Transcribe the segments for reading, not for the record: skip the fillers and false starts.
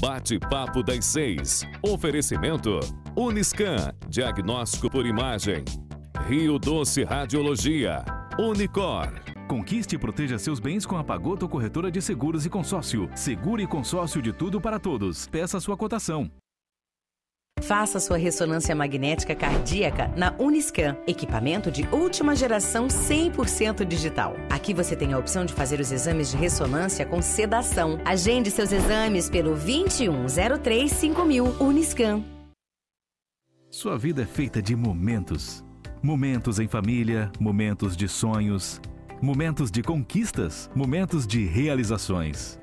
Bate-papo das 6. Oferecimento Uniscan, diagnóstico por imagem. Rio Doce Radiologia. Unicor. Conquiste e proteja seus bens com a Pagoto Corretora de Seguros e Consórcio. Seguro e consórcio de tudo para todos. Peça sua cotação. Faça sua ressonância magnética cardíaca na Uniscan, equipamento de última geração 100% digital. Aqui você tem a opção de fazer os exames de ressonância com sedação. Agende seus exames pelo 2103-5000 Uniscan. Sua vida é feita de momentos. Momentos em família, momentos de sonhos, momentos de conquistas, momentos de realizações.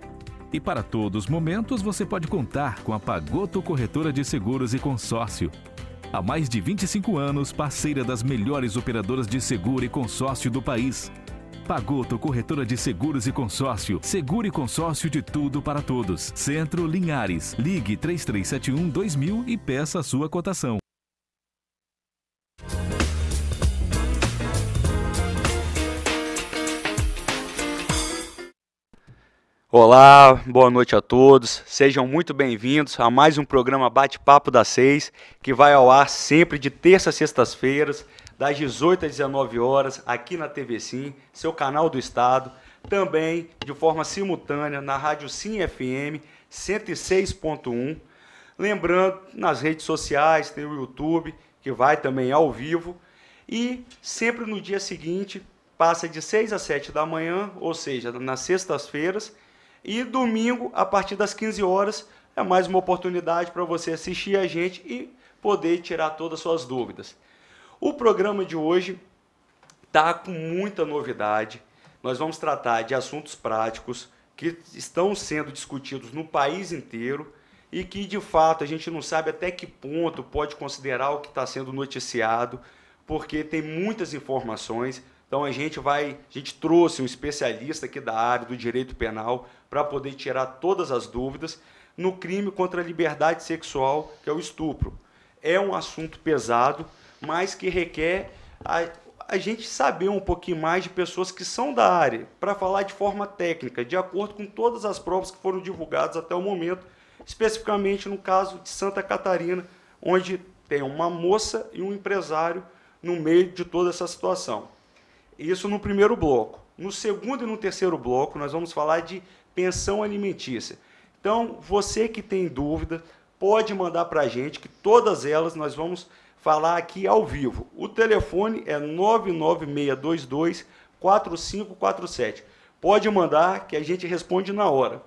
E para todos os momentos você pode contar com a Pagoto Corretora de Seguros e Consórcio. Há mais de 25 anos, parceira das melhores operadoras de seguro e consórcio do país. Pagoto Corretora de Seguros e Consórcio. Seguro e consórcio de tudo para todos. Centro Linhares. Ligue 3371-2000 e peça a sua cotação. Olá, boa noite a todos, sejam muito bem-vindos a mais um programa Bate-Papo das 6, que vai ao ar sempre de terça a sextas-feiras, das 18 às 19 horas, aqui na TV Sim, seu canal do estado, também de forma simultânea na Rádio Sim FM 106.1, lembrando, nas redes sociais, tem o YouTube, que vai também ao vivo, e sempre no dia seguinte, passa de 6 às 7 da manhã, ou seja, nas sextas-feiras, e domingo, a partir das 15 horas, é mais uma oportunidade para você assistir a gente e poder tirar todas as suas dúvidas. O programa de hoje está com muita novidade. Nós vamos tratar de assuntos práticos que estão sendo discutidos no país inteiro e que, de fato, a gente não sabe até que ponto pode considerar o que está sendo noticiado, porque tem muitas informações. Então a gente trouxe um especialista aqui da área do direito penal para poder tirar todas as dúvidas no crime contra a liberdade sexual, que é o estupro. É um assunto pesado, mas que requer a gente saber um pouquinho mais de pessoas que são da área, para falar de forma técnica, de acordo com todas as provas que foram divulgadas até o momento, especificamente no caso de Santa Catarina, onde tem uma moça e um empresário no meio de toda essa situação. Isso no primeiro bloco. No segundo e no terceiro bloco, nós vamos falar de pensão alimentícia. Então, você que tem dúvida, pode mandar para a gente, que todas elas nós vamos falar aqui ao vivo. O telefone é 99622-4547. Pode mandar, que a gente responde na hora.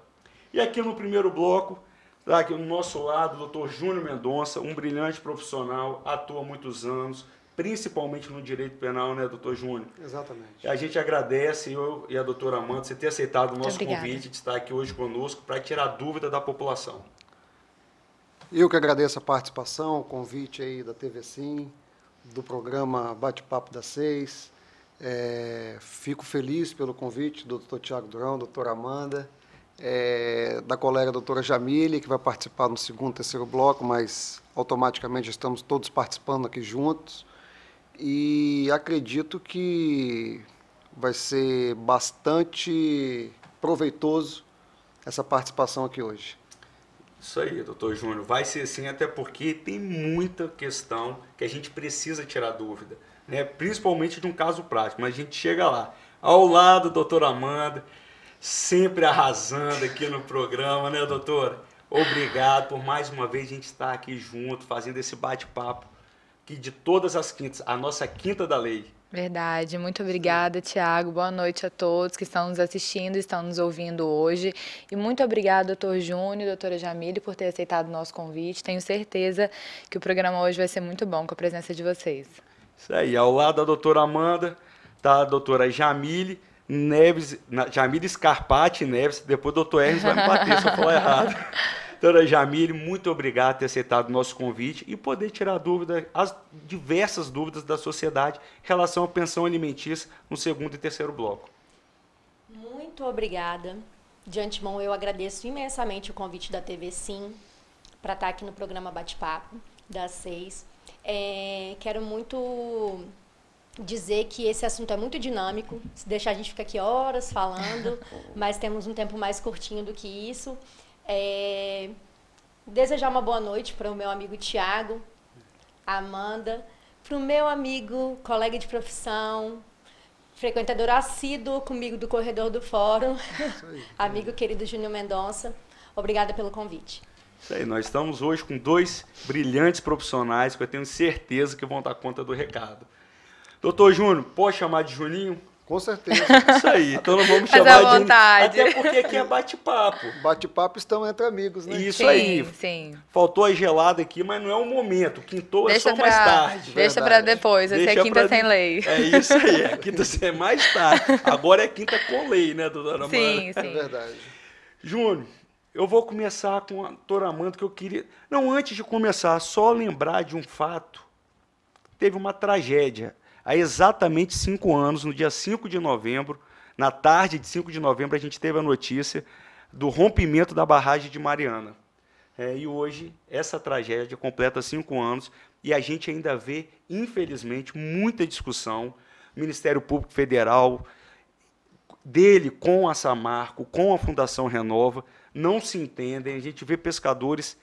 E aqui no primeiro bloco, está aqui no nosso lado, o Dr. Júnior Mendonça, um brilhante profissional, atua há muitos anos, principalmente no direito penal, né, doutor Júnior? Exatamente. A gente agradece, eu e a doutora Amanda, você ter aceitado o nosso convite de estar aqui hoje conosco para tirar dúvida da população. Eu que agradeço a participação, o convite aí da TV Sim, do programa Bate-Papo das 6. Fico feliz pelo convite do doutor Tiago Durão, doutora Amanda, da colega doutora Jamile, que vai participar no segundo e terceiro bloco, mas automaticamente estamos todos participando aqui juntos. E acredito que vai ser bastante proveitoso essa participação aqui hoje. Isso aí, doutor Júnior. Vai ser sim, até porque tem muita questão que a gente precisa tirar dúvida, né? Principalmente de um caso prático, mas a gente chega lá. Ao lado, doutora Amanda, sempre arrasando aqui no programa, né, doutora? Obrigado por mais uma vez a gente estar aqui junto, fazendo esse bate-papo de todas as quintas, a nossa quinta da lei. Verdade, muito obrigada, Tiago. Boa noite a todos que estão nos assistindo, estão nos ouvindo hoje. E muito obrigada, doutor Júnior, doutora Jamile, por ter aceitado o nosso convite. Tenho certeza que o programa hoje vai ser muito bom com a presença de vocês. Isso aí, ao lado da doutora Amanda, tá a doutora Jamile Neves, Jamile Scarpati Neves, depois o doutor Hermes vai me bater se eu falar errado. Doutora Jamile, muito obrigado por ter aceitado o nosso convite e poder tirar dúvida, as diversas dúvidas da sociedade em relação à pensão alimentícia no segundo e terceiro bloco. Muito obrigada. De antemão, eu agradeço imensamente o convite da TV Sim para estar aqui no programa Bate-Papo das 6. Quero muito dizer que esse assunto é muito dinâmico. Se deixar, a gente fica aqui horas falando, mas temos um tempo mais curtinho do que isso. desejar uma boa noite para o meu amigo Tiago, a Amanda, para o meu amigo, colega de profissão, frequentador assíduo comigo do corredor do fórum, amigo querido Júnior Mendonça. Obrigada pelo convite. Isso aí, nós estamos hoje com 2 brilhantes profissionais que eu tenho certeza que vão dar conta do recado. Doutor Júnior, pode chamar de Juninho? Com certeza. Isso aí, então não vamos Mas chamar à vontade. Até porque aqui é bate-papo. Bate-papo estão entre amigos, né? Isso Sim, aí. sim. Faltou a gelada aqui, mas não é o momento. Quintou é só mais tarde. Deixa para depois, vai ser quinta sem lei. É isso aí, é quinta sem mais tarde. Agora é quinta com lei, né, doutora Amanda? Sim, sim. É verdade. Júnior, eu vou começar com a doutora Amanda, que eu queria... Não, antes de começar, só lembrar de um fato. Teve uma tragédia. Há exatamente 5 anos, no dia 5 de novembro, na tarde de 5 de novembro, a gente teve a notícia do rompimento da barragem de Mariana. E hoje, essa tragédia completa 5 anos e a gente ainda vê, infelizmente, muita discussão. O Ministério Público Federal, dele com a Samarco, com a Fundação Renova, não se entendem. A gente vê pescadores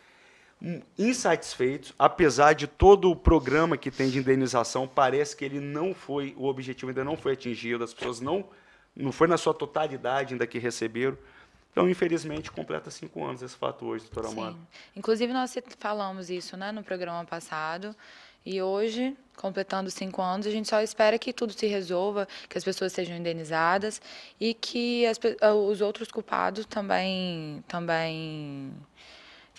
insatisfeitos, apesar de todo o programa que tem de indenização, parece que ele não foi, o objetivo ainda não foi atingido, as pessoas não foi na sua totalidade ainda que receberam. Então, infelizmente, completa 5 anos esse fato hoje, doutora Amanda. Inclusive, nós falamos isso, né, no programa passado, e hoje, completando 5 anos, a gente só espera que tudo se resolva, que as pessoas sejam indenizadas e que os outros culpados também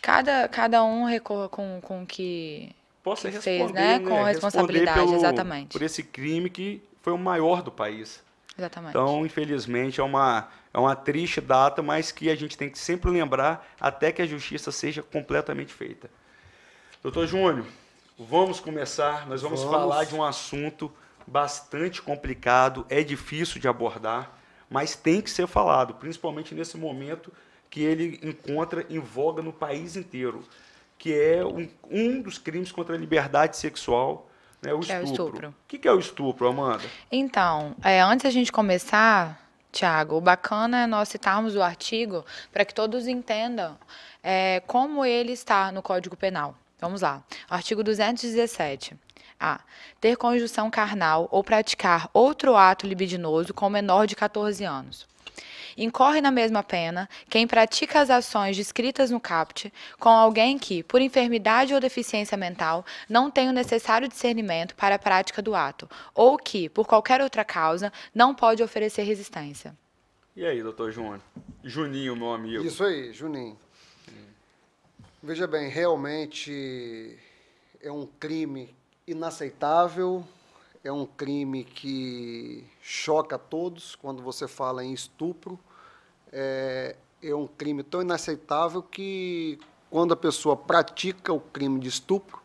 cada um recorra com o que possa que responder, fez, né? Com responsabilidade, exatamente. Por esse crime que foi o maior do país. Exatamente. Então, infelizmente, é uma triste data, mas que a gente tem que sempre lembrar até que a justiça seja completamente feita. Doutor Júnior, vamos começar. Nós vamos falar de um assunto bastante complicado, é difícil de abordar, mas tem que ser falado, principalmente nesse momento que ele encontra em voga no país inteiro, que é um dos crimes contra a liberdade sexual, né, o estupro. O que é o estupro, Amanda? Então, antes da gente começar, Tiago, o bacana é nós citarmos o artigo para que todos entendam como ele está no Código Penal. Vamos lá. Artigo 217. A. Ter conjunção carnal ou praticar outro ato libidinoso com menor de 14 anos. Incorre na mesma pena quem pratica as ações descritas no caput com alguém que, por enfermidade ou deficiência mental, não tem o necessário discernimento para a prática do ato, ou que, por qualquer outra causa, não pode oferecer resistência. E aí, doutor Júnior? Juninho, meu amigo. Isso aí, Juninho. Veja bem, realmente é um crime inaceitável, é um crime que choca a todos quando você fala em estupro. É um crime tão inaceitável que, quando a pessoa pratica o crime de estupro,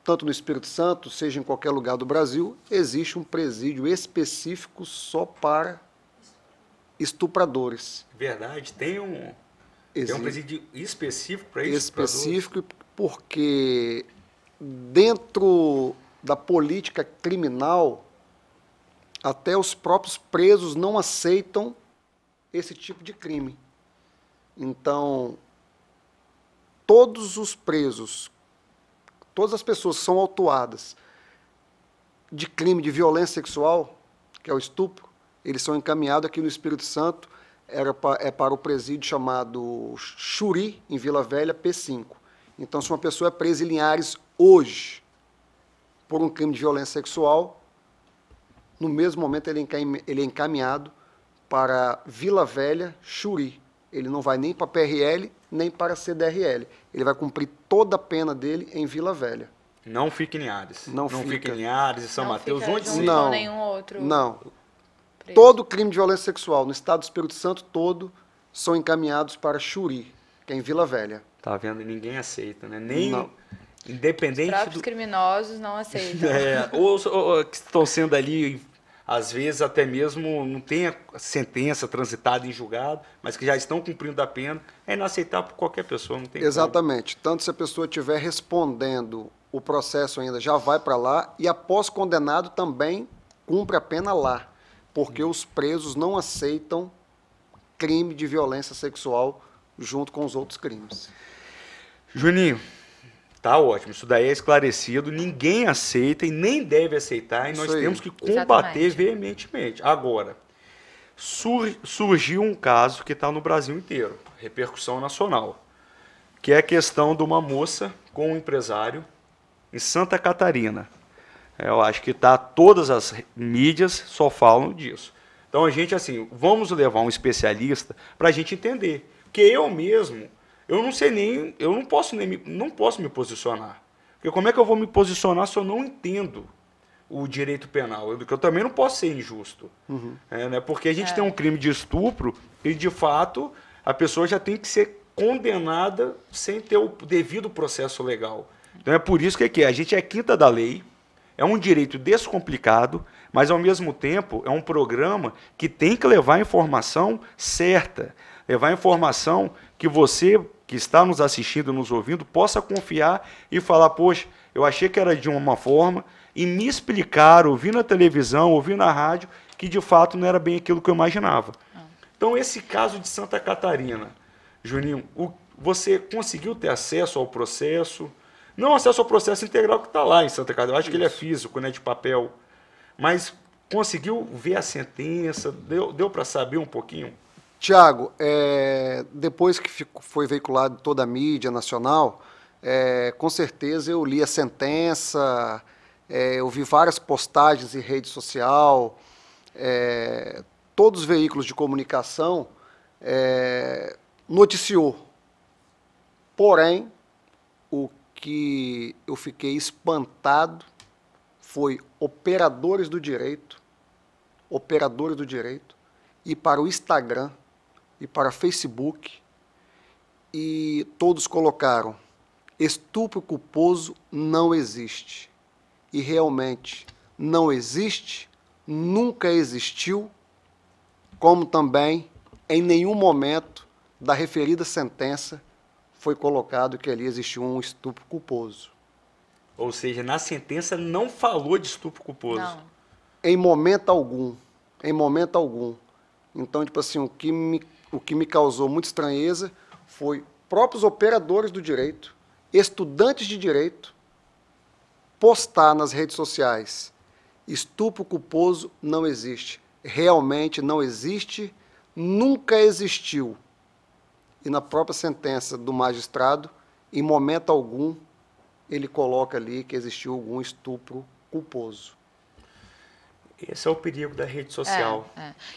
tanto no Espírito Santo, seja em qualquer lugar do Brasil, existe um presídio específico só para estupradores. Verdade, tem um presídio específico para isso? Específico porque dentro da política criminal, até os próprios presos não aceitam esse tipo de crime. Então, todos os presos, todas as pessoas que são autuadas de crime de violência sexual, que é o estupro, eles são encaminhados aqui no Espírito Santo, para o presídio chamado Xuri, em Vila Velha, P5. Então, se uma pessoa é presa em Linhares hoje por um crime de violência sexual, no mesmo momento ele é encaminhado para Vila Velha, Xuri. Ele não vai nem para a PRL, nem para a CDRL. Ele vai cumprir toda a pena dele em Vila Velha. Não fica em Linhares. Não fica em Linhares e São Mateus. Onde se não, nenhum outro. Não. Preso. Todo crime de violência sexual no estado do Espírito Santo todo são encaminhados para Xuri, que é em Vila Velha. Tá vendo? Ninguém aceita, né? Nem Não. Independente Os próprios criminosos não aceitam. Ou que estão sendo ali, às vezes até mesmo não tem a sentença transitada em julgado, mas que já estão cumprindo a pena, é inaceitável por qualquer pessoa, não tem Exatamente. Tanto se a pessoa estiver respondendo, o processo ainda já vai para lá, e após condenado também cumpre a pena lá, porque os presos não aceitam crime de violência sexual junto com os outros crimes. Juninho, tá ótimo, isso daí é esclarecido, ninguém aceita e nem deve aceitar, e nós temos que combater veementemente. Agora, surgiu um caso que está no Brasil inteiro, repercussão nacional, que é a questão de uma moça com um empresário em Santa Catarina. Eu acho que todas as mídias só falam disso. Então a gente, assim, vamos levar um especialista para a gente entender. Porque eu mesmo, eu não sei nem, eu não posso me posicionar. Porque como é que eu vou me posicionar se eu não entendo o direito penal? Eu também não posso ser injusto. Né? Porque a gente tem um crime de estupro e, de fato, a pessoa já tem que ser condenada sem ter o devido processo legal. Então é por isso que a gente é quinta da lei, é um direito descomplicado, mas ao mesmo tempo é um programa que tem que levar a informação certa, levar a informação que você que está nos assistindo, nos ouvindo, possa confiar e falar, poxa, eu achei que era de uma forma, e me explicar, ouvir na televisão, ouvir na rádio, que de fato não era bem aquilo que eu imaginava. Então esse caso de Santa Catarina, Juninho, você conseguiu ter acesso ao processo? Não acesso ao processo integral que está lá em Santa Catarina, eu acho que ele é físico, né, de papel, mas conseguiu ver a sentença, deu para saber um pouquinho? Tiago, depois que foi veiculado toda a mídia nacional, com certeza eu li a sentença, eu vi várias postagens em rede social, todos os veículos de comunicação noticiou. Porém, o que eu fiquei espantado foi operadores do direito, ir para o Instagram e para o Facebook, e todos colocaram: estupro culposo não existe. E realmente não existe, nunca existiu, como também em nenhum momento da referida sentença foi colocado que ali existiu um estupro culposo. Ou seja, na sentença não falou de estupro culposo. Não. Em momento algum. Em momento algum. Então, tipo assim, o que me causou muita estranheza foi próprios operadores do direito, estudantes de direito, postar nas redes sociais: estupro culposo não existe. Realmente não existe, nunca existiu. E na própria sentença do magistrado, em momento algum, ele coloca ali que existiu algum estupro culposo. Esse é o perigo da rede social.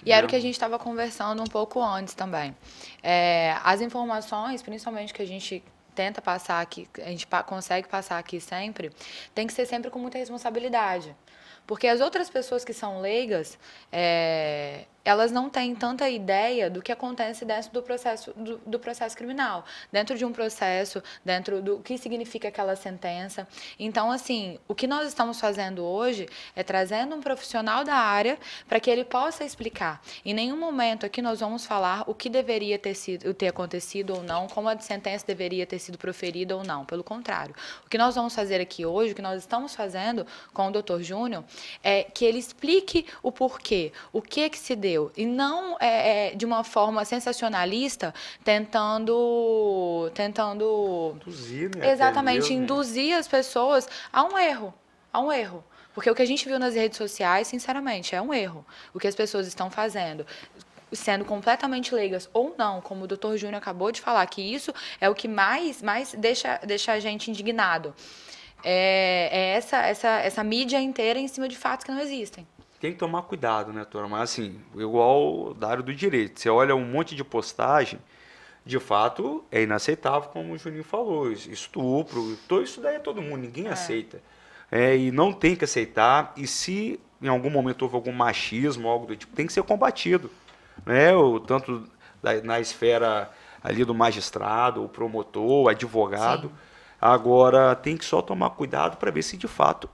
E era o que a gente estava conversando um pouco antes também. As informações, principalmente que a gente tenta passar aqui, a gente consegue passar aqui sempre, tem que ser sempre com muita responsabilidade. Porque as outras pessoas que são leigas, elas não têm tanta ideia do que acontece dentro do processo criminal, dentro de um processo, dentro do que significa aquela sentença. Então, assim, o que nós estamos fazendo hoje é trazendo um profissional da área para que ele possa explicar. Em nenhum momento aqui nós vamos falar o que deveria ter acontecido ou não, como a sentença deveria ter sido proferida ou não. Pelo contrário, o que nós vamos fazer aqui hoje, o que nós estamos fazendo com o Dr. Júnior, é que ele explique o porquê, o que se deu, e não de uma forma sensacionalista, tentando induzir, né? Exatamente, induzir as pessoas a um erro. Porque o que a gente viu nas redes sociais, sinceramente, é um erro. O que as pessoas estão fazendo, sendo completamente leigas ou não, como o Dr. Júnior acabou de falar, que isso é o que mais deixa a gente indignado. Essa mídia inteira em cima de fatos que não existem. Tem que tomar cuidado, né, turma? Mas, assim, igual da área do direito. Você olha um monte de postagem, de fato, é inaceitável, como o Juninho falou. Estupro, isso daí é todo mundo, ninguém aceita. E não tem que aceitar. E se em algum momento houve algum machismo, algo do tipo, tem que ser combatido. Né? Tanto na esfera ali do magistrado, o promotor, o advogado. Sim. Agora, tem que só tomar cuidado para ver se, de fato,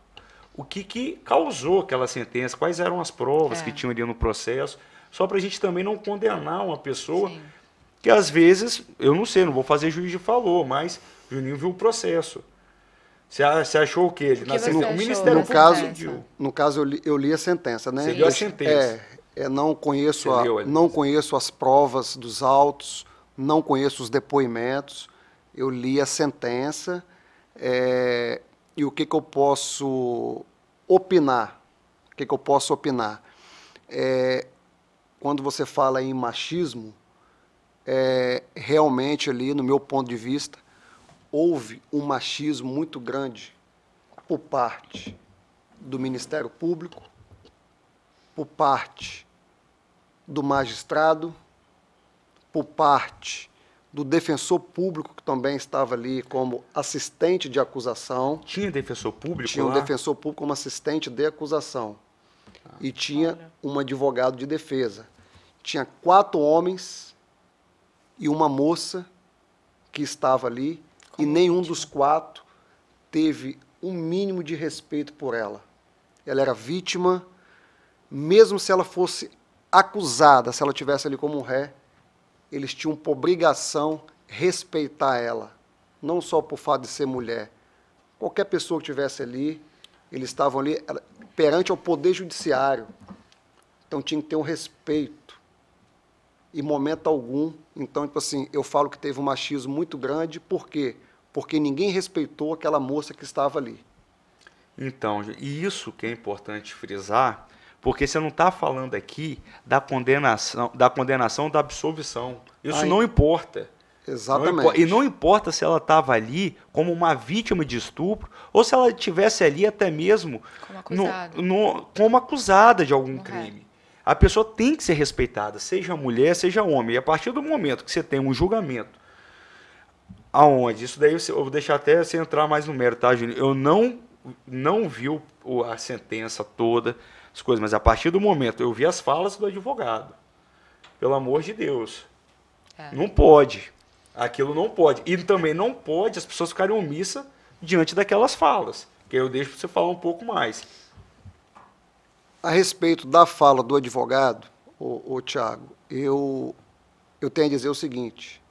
o que causou aquela sentença, quais eram as provas que tinham ali no processo, só para a gente também não condenar uma pessoa. Sim. Que, às vezes, eu não sei, não vou fazer juiz de valor, mas o Juninho viu o processo. Você achou o quê? O Ministério No caso, eu li a sentença, né? Você viu a sentença. Não conheço as provas dos autos, não conheço os depoimentos, eu li a sentença, e o que eu posso opinar? O que eu posso opinar? Quando você fala em machismo, realmente ali, no meu ponto de vista, houve um machismo muito grande por parte do Ministério Público, por parte do magistrado, por parte do defensor público, que também estava ali como assistente de acusação. Tinha defensor público Tinha um lá? defensor público como assistente de acusação. E tinha um advogado de defesa. Tinha 4 homens e uma moça que estava ali, e nenhum dos 4 teve um mínimo de respeito por ela. Ela era vítima, mesmo se ela fosse acusada, se ela estivesse ali como um ré, eles tinham por obrigação respeitar ela, não só por fato de ser mulher. Qualquer pessoa que estivesse ali, eles estavam ali perante ao Poder Judiciário, então tinha que ter um respeito, em momento algum. Então, tipo assim, eu falo que teve um machismo muito grande, por quê? Porque ninguém respeitou aquela moça que estava ali. Então, e isso que é importante frisar, porque você não está falando aqui da condenação da absolvição. Isso não importa. Exatamente. E não importa se ela estava ali como uma vítima de estupro, ou se ela estivesse ali até mesmo como acusada de algum crime. A pessoa tem que ser respeitada, seja mulher, seja homem. E a partir do momento que você tem um julgamento, aonde? Isso daí eu vou deixar até você entrar mais no mérito, tá, Júnior? Eu não vi a sentença toda, as coisas, mas a partir do momento eu vi as falas do advogado. Pelo amor de Deus. Não pode. Aquilo não pode. E também não pode as pessoas ficarem omissas diante daquelas falas. Que eu deixo para você falar um pouco mais. A respeito da fala do advogado, Tiago, eu tenho a dizer o seguinte: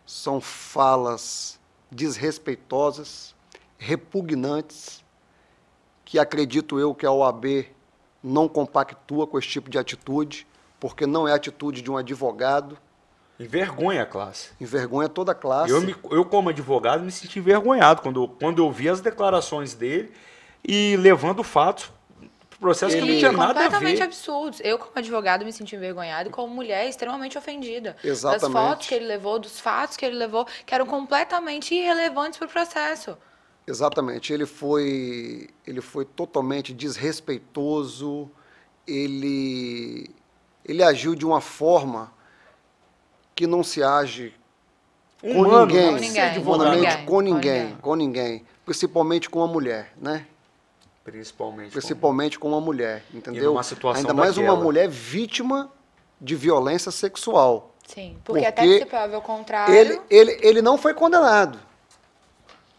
são falas desrespeitosas, repugnantes, que acredito eu que a OAB não compactua com esse tipo de atitude, porque não é atitude de um advogado. Envergonha a classe. Envergonha toda a classe. Eu como advogado, me senti envergonhado quando eu vi as declarações dele e levando fatos pro processo que não tinha nada a ver. Completamente absurdos. Eu, como advogado, me senti envergonhado e como mulher, extremamente ofendida. Exatamente. Das fotos que ele levou, dos fatos que ele levou, que eram completamente irrelevantes para o processo. Exatamente. Ele foi totalmente desrespeitoso, ele agiu de uma forma que não se age com ninguém, principalmente com uma mulher, né? Principalmente com uma mulher, entendeu? Ainda mais uma mulher vítima de violência sexual. Sim, porque até que se prove ao contrário... Ele não foi condenado,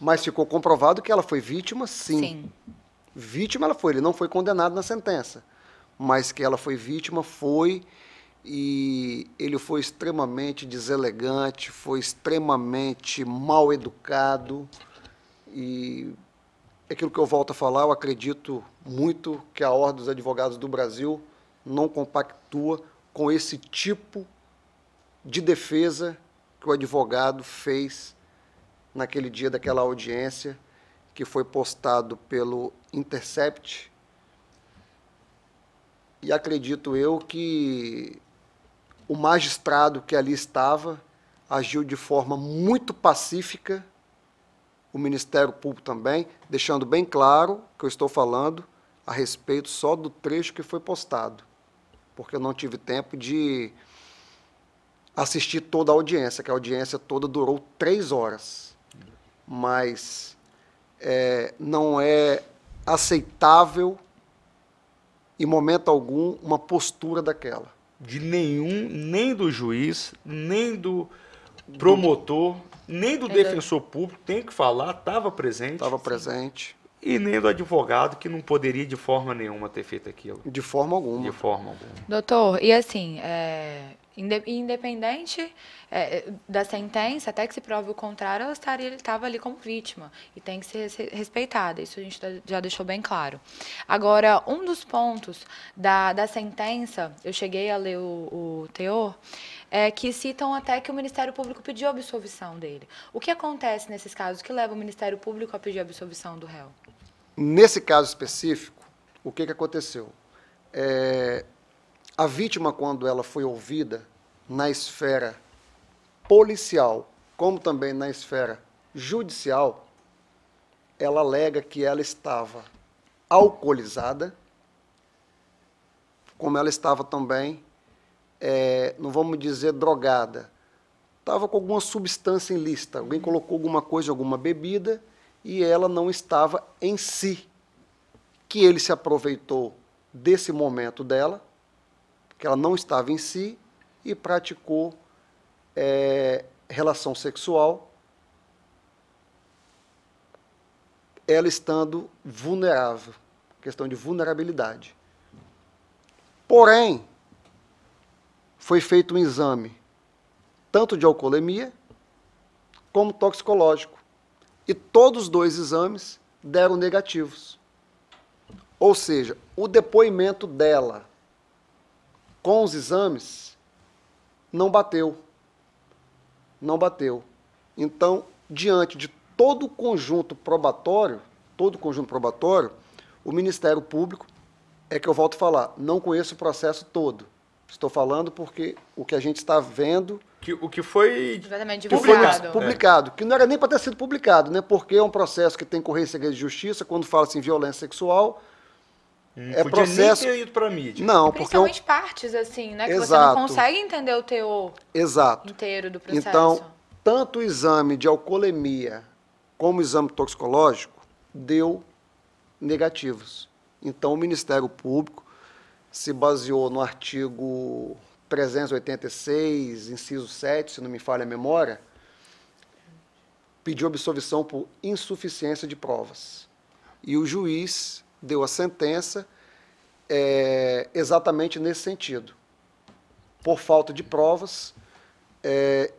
mas ficou comprovado que ela foi vítima, sim. Vítima ela foi, ele não foi condenado na sentença, mas que ela foi vítima, foi... E ele foi extremamente deselegante, foi extremamente mal educado. E aquilo que eu volto a falar, eu acredito muito que a Ordem dos Advogados do Brasil não compactua com esse tipo de defesa que o advogado fez naquele dia daquela audiência, que foi postado pelo Intercept. E acredito eu que o magistrado que ali estava agiu de forma muito pacífica, o Ministério Público também, deixando bem claro que eu estou falando a respeito só do trecho que foi postado, porque eu não tive tempo de assistir toda a audiência, que a audiência toda durou 3 horas. Mas não é aceitável, em momento algum, uma postura daquela. Nem do juiz, nem do promotor, nem do defensor público, tem que falar, estava presente. Estava presente. E nem do advogado, que não poderia de forma nenhuma ter feito aquilo. De forma alguma. De forma alguma. Doutor, e assim, Independente da sentença, até que se prove o contrário, ela estava ali como vítima e tem que ser respeitada. Isso a gente já deixou bem claro. Agora, um dos pontos da sentença, eu cheguei a ler o teor, que citam até que o Ministério Público pediu a absolvição dele. O que acontece nesses casos que leva o Ministério Público a pedir a absolvição do réu? Nesse caso específico, o que aconteceu? A vítima, quando ela foi ouvida na esfera policial, como também na esfera judicial, ela alega que ela estava alcoolizada, como ela estava também, não vamos dizer drogada, estava com alguma substância ilícita, alguém colocou alguma coisa, alguma bebida, e ela não estava em si, que ele se aproveitou desse momento dela, que ela não estava em si, e praticou relação sexual, ela estando vulnerável, questão de vulnerabilidade. Porém, foi feito um exame, tanto de alcoolemia, como toxicológico, e todos os dois exames deram negativos. Ou seja, o depoimento dela com os exames não bateu. Não bateu. Então, diante de todo o conjunto probatório, o Ministério Público, que eu volto a falar, não conheço o processo todo. Estou falando porque o que a gente está vendo... O que foi publicado. Que não era nem para ter sido publicado, né? Porque é um processo que tem correio em segredo de justiça, quando fala assim, violência sexual... Não processo... nem ter ido para a mídia. Não, principalmente partes, assim, né? Que Exato. Você não consegue entender o teor inteiro do processo. Então, tanto o exame de alcoolemia como o exame toxicológico deu negativos. Então, o Ministério Público se baseou no artigo 386, inciso 7, se não me falha a memória, pediu absolvição por insuficiência de provas. E o juiz deu a sentença exatamente nesse sentido. Por falta de provas,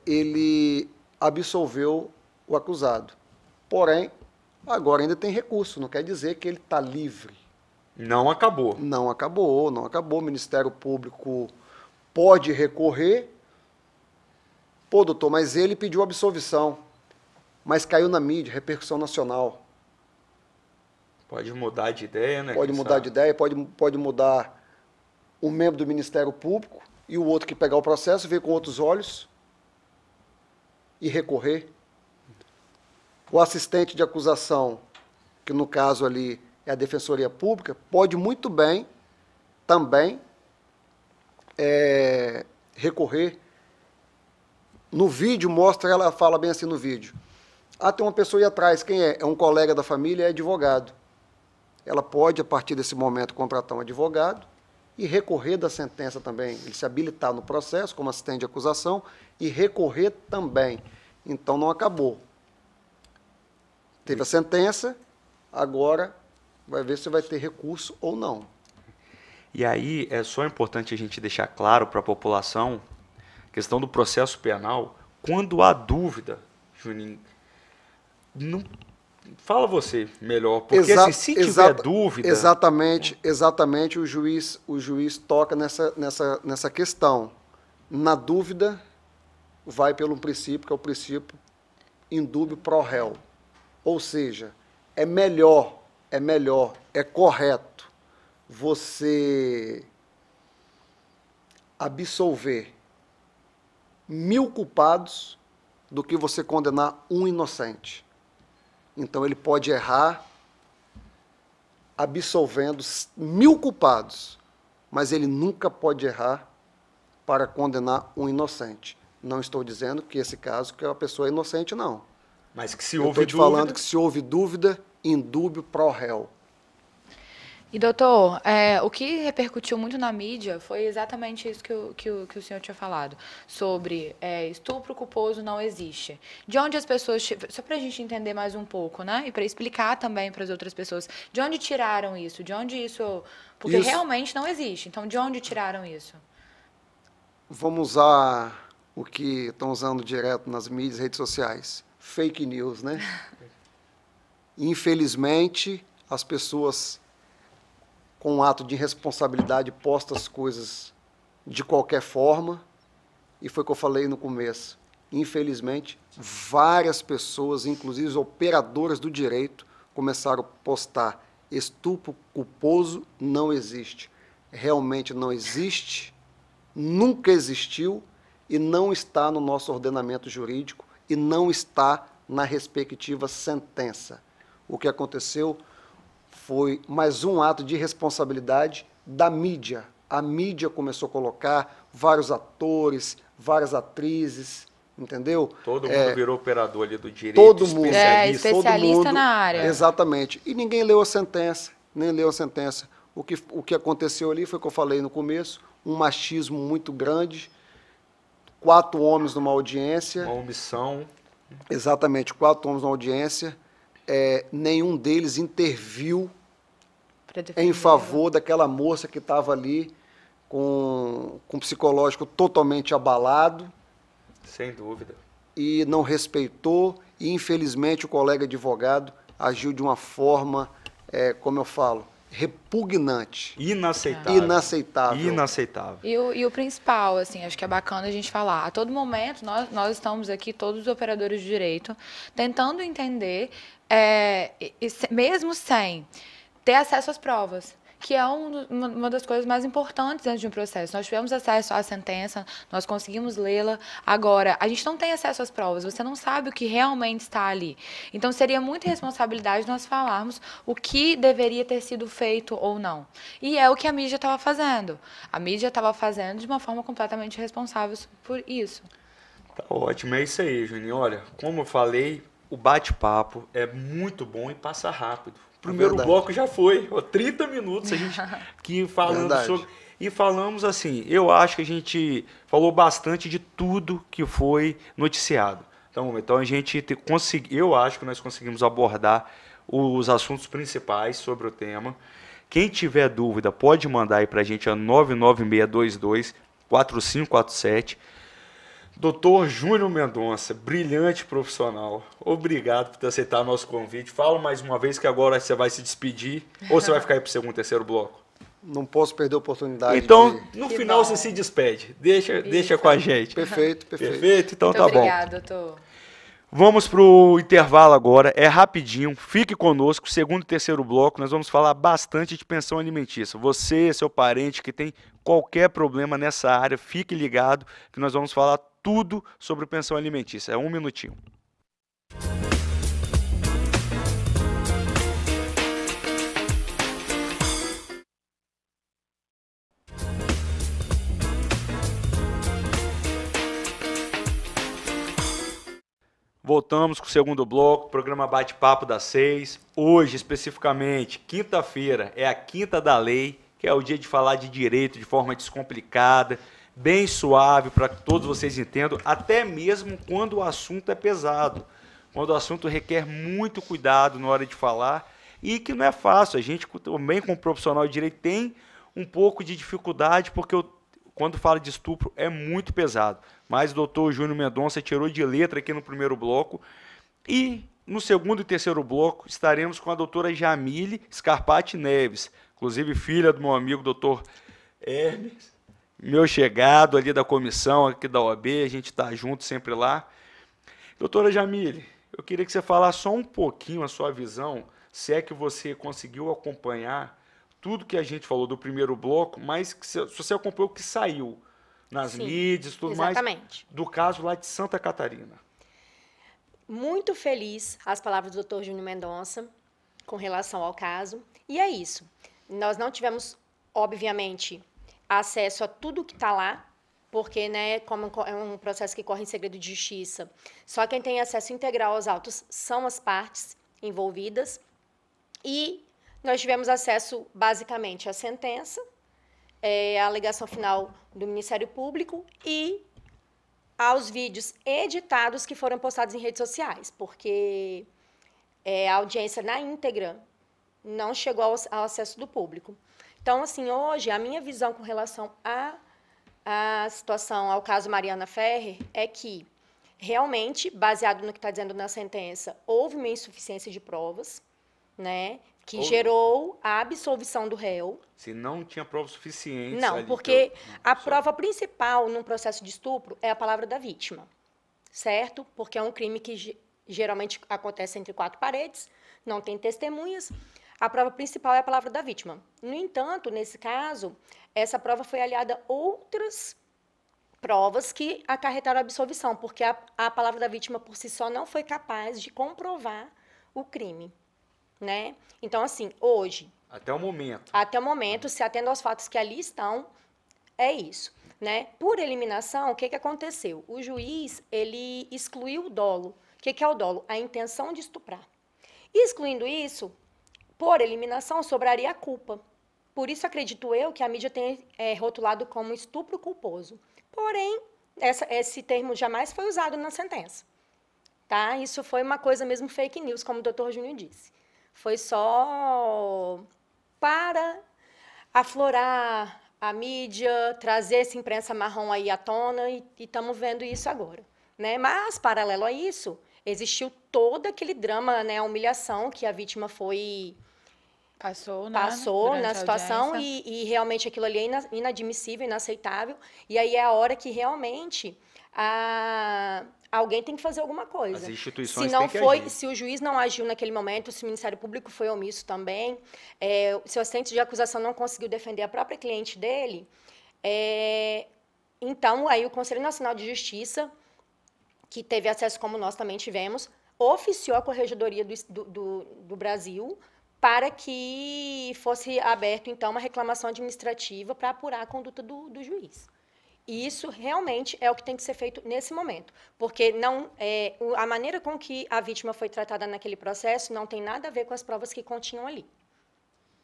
ele absolveu o acusado. Porém, agora ainda tem recurso, não quer dizer que ele está livre. Não acabou. Não acabou, não acabou. O Ministério Público pode recorrer. Pô, doutor, mas ele pediu absolvição, mas caiu na mídia, repercussão nacional. Pode mudar de ideia, né? Pode mudar de ideia, pode mudar um membro do Ministério Público e o outro que pegar o processo, ver com outros olhos e recorrer. O assistente de acusação, que no caso ali é a Defensoria Pública, pode muito bem também recorrer. No vídeo mostra, ela fala bem assim no vídeo. Tem uma pessoa aí atrás, quem é? É um colega da família, é advogado. Ela pode, a partir desse momento, contratar um advogado e recorrer da sentença também. Ele se habilitar no processo como assistente de acusação e recorrer também. Então, não acabou. Teve a sentença, agora vai ver se vai ter recurso ou não. E aí, é só importante a gente deixar claro para a população, a questão do processo penal, quando há dúvida, Juninho, não... Fala você melhor, porque assim, se tiver dúvida... Exatamente, o juiz toca nessa questão. Na dúvida, vai pelo princípio, que é o princípio indúbio pro réu. Ou seja, é correto você absolver 1000 culpados do que você condenar um inocente. Então, ele pode errar absolvendo 1000 culpados, mas ele nunca pode errar para condenar um inocente. Não estou dizendo que esse caso que a pessoa é inocente, não. Mas que se houve dúvida... Estou te falando que se houve dúvida, indúbio pro réu. E, doutor, o que repercutiu muito na mídia foi exatamente isso que o senhor tinha falado, sobre estupro culposo não existe. De onde as pessoas... Só para a gente entender mais um pouco, né? E para explicar também para as outras pessoas, de onde tiraram isso? De onde isso... Porque realmente não existe. Então, de onde tiraram isso? vamos usar o que estão usando direto nas mídias, redes sociais, fake news, né? Infelizmente, as pessoas, com um ato de irresponsabilidade, postam as coisas de qualquer forma, e foi o que eu falei no começo. Infelizmente, várias pessoas, inclusive os operadores do direito, começaram a postar: estupro culposo não existe. Realmente não existe, nunca existiu e não está no nosso ordenamento jurídico e não está na respectiva sentença. O que aconteceu foi mais um ato de irresponsabilidade da mídia. A mídia começou a colocar vários atores, várias atrizes, entendeu? Todo mundo virou operador ali do direito, todo mundo, especialista todo mundo, na área. Exatamente. E ninguém leu a sentença, nem leu a sentença. O que aconteceu ali foi o que eu falei no começo, um machismo muito grande, 4 homens numa audiência. Uma omissão. Exatamente, 4 homens numa audiência. Nenhum deles interviu em favor daquela moça que estava ali com o psicológico totalmente abalado. Sem dúvida. E não respeitou, e infelizmente o colega advogado agiu de uma forma, como eu falo, repugnante. Inaceitável. E o principal, assim, acho que é bacana a gente falar, a todo momento nós estamos aqui, todos os operadores de direito, tentando entender, mesmo sem ter acesso às provas, que é uma das coisas mais importantes dentro de um processo. Nós tivemos acesso à sentença, nós conseguimos lê-la. Agora, a gente não tem acesso às provas, você não sabe o que realmente está ali. Então, seria muita responsabilidade nós falarmos o que deveria ter sido feito ou não. E é o que a mídia estava fazendo. A mídia estava fazendo de uma forma completamente responsável por isso. Tá ótimo, é isso aí, Juninho. Olha, como eu falei, o bate-papo é muito bom e passa rápido. Primeiro bloco já foi, 30 minutos a gente aqui falando sobre... E falamos assim, eu acho que a gente falou bastante de tudo que foi noticiado. Então a gente eu acho que nós conseguimos abordar os assuntos principais sobre o tema. Quem tiver dúvida pode mandar aí para a gente a 99622-4547. Doutor Júnior Mendonça, brilhante profissional, obrigado por ter aceitado nosso convite. Fala mais uma vez que agora você vai se despedir ou você vai ficar aí para o segundo, terceiro bloco? Não posso perder a oportunidade. Então, no final você se despede, deixa com a gente. Perfeito. Então muito tá bom. Obrigada, doutor. Vamos para o intervalo agora, é rapidinho, fique conosco, segundo e terceiro bloco, nós vamos falar bastante de pensão alimentícia. Você, seu parente que tem qualquer problema nessa área, fique ligado que nós vamos falar tudo sobre pensão alimentícia. É 1 minutinho. Voltamos com o segundo bloco, programa Bate-Papo das 6. Hoje, especificamente, quinta-feira, é a quinta da lei, que é o dia de falar de direito de forma descomplicada, bem suave, para que todos vocês entendam, até mesmo quando o assunto é pesado, quando o assunto requer muito cuidado na hora de falar, e que não é fácil. A gente também, como profissional de direito, tem um pouco de dificuldade, porque quando fala de estupro é muito pesado. Mas o doutor Júnior Mendonça tirou de letra aqui no primeiro bloco. E no segundo e terceiro bloco estaremos com a doutora Jamile Scarpati Neves, inclusive filha do meu amigo doutor Hermes, meu chegado ali da comissão aqui da OAB, a gente está junto sempre lá. Doutora Jamile, eu queria que você falasse só um pouquinho a sua visão, se é que você conseguiu acompanhar tudo que a gente falou do primeiro bloco, mas se você acompanhou o que saiu nas mídias, tudo exatamente. Mais, do caso lá de Santa Catarina. Muito feliz as palavras do Dr. Júnior Mendonça com relação ao caso. E é isso. Nós não tivemos, obviamente, acesso a tudo que está lá, porque, né, como é um processo que corre em segredo de justiça, só quem tem acesso integral aos autos são as partes envolvidas. E nós tivemos acesso, basicamente, à sentença, a alegação final do Ministério Público e aos vídeos editados que foram postados em redes sociais, porque a audiência na íntegra não chegou ao acesso do público. Então, assim, hoje, a minha visão com relação a situação ao caso Mariana Ferrer é que, realmente, baseado no que está dizendo na sentença, houve uma insuficiência de provas, né, que gerou a absolvição do réu. Se não tinha provas suficientes... Não, porque a prova principal num processo de estupro é a palavra da vítima, certo? Porque é um crime que geralmente acontece entre 4 paredes, não tem testemunhas. A prova principal é a palavra da vítima. No entanto, nesse caso, essa prova foi aliada a outras provas que acarretaram a absolvição, porque a palavra da vítima por si só não foi capaz de comprovar o crime, né? Então, assim, hoje... Até o momento. Até o momento, se atendo aos fatos que ali estão, é isso, né? Por eliminação, o que aconteceu? O juiz, ele excluiu o dolo. O que é o dolo? A intenção de estuprar. E excluindo isso, por eliminação, sobraria a culpa. Por isso, acredito eu, que a mídia tem rotulado como estupro culposo. Porém, esse termo jamais foi usado na sentença. Tá? Isso foi uma coisa mesmo fake news, como o doutor Júnior disse. Foi só para aflorar a mídia, trazer essa imprensa marrom aí à tona, e estamos vendo isso agora, né? Mas, paralelo a isso, existiu todo aquele drama, né, a humilhação que a vítima passou na situação, e realmente aquilo ali é inadmissível, inaceitável, e aí é a hora que realmente alguém tem que fazer alguma coisa. As instituições têm que agir. Se o juiz não agiu naquele momento, se o Ministério Público foi omisso também, se o assistente de acusação não conseguiu defender a própria cliente dele, então aí o Conselho Nacional de Justiça, que teve acesso como nós também tivemos, oficiou a Corregedoria do Brasil para que fosse aberto, então, uma reclamação administrativa para apurar a conduta do juiz. E isso realmente é o que tem que ser feito nesse momento, porque a maneira com que a vítima foi tratada naquele processo não tem nada a ver com as provas que continham ali.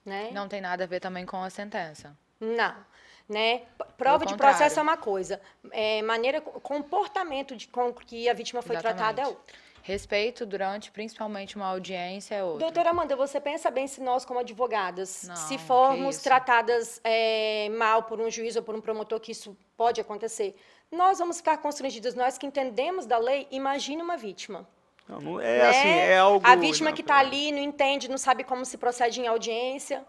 Né? Não tem nada a ver também com a sentença. Não. Né? Prova de processo é uma coisa, comportamento com que a vítima foi tratada é outra. Respeito durante, principalmente, uma audiência é outra. Doutora Amanda, você pensa bem se nós, como advogadas, se formos tratadas mal por um juiz ou por um promotor, que isso pode acontecer, nós vamos ficar constrangidas. Nós que entendemos da lei, imagine uma vítima. Não é, né? Assim, é algo... A vítima que está ali, não entende, não sabe como se procede em audiência.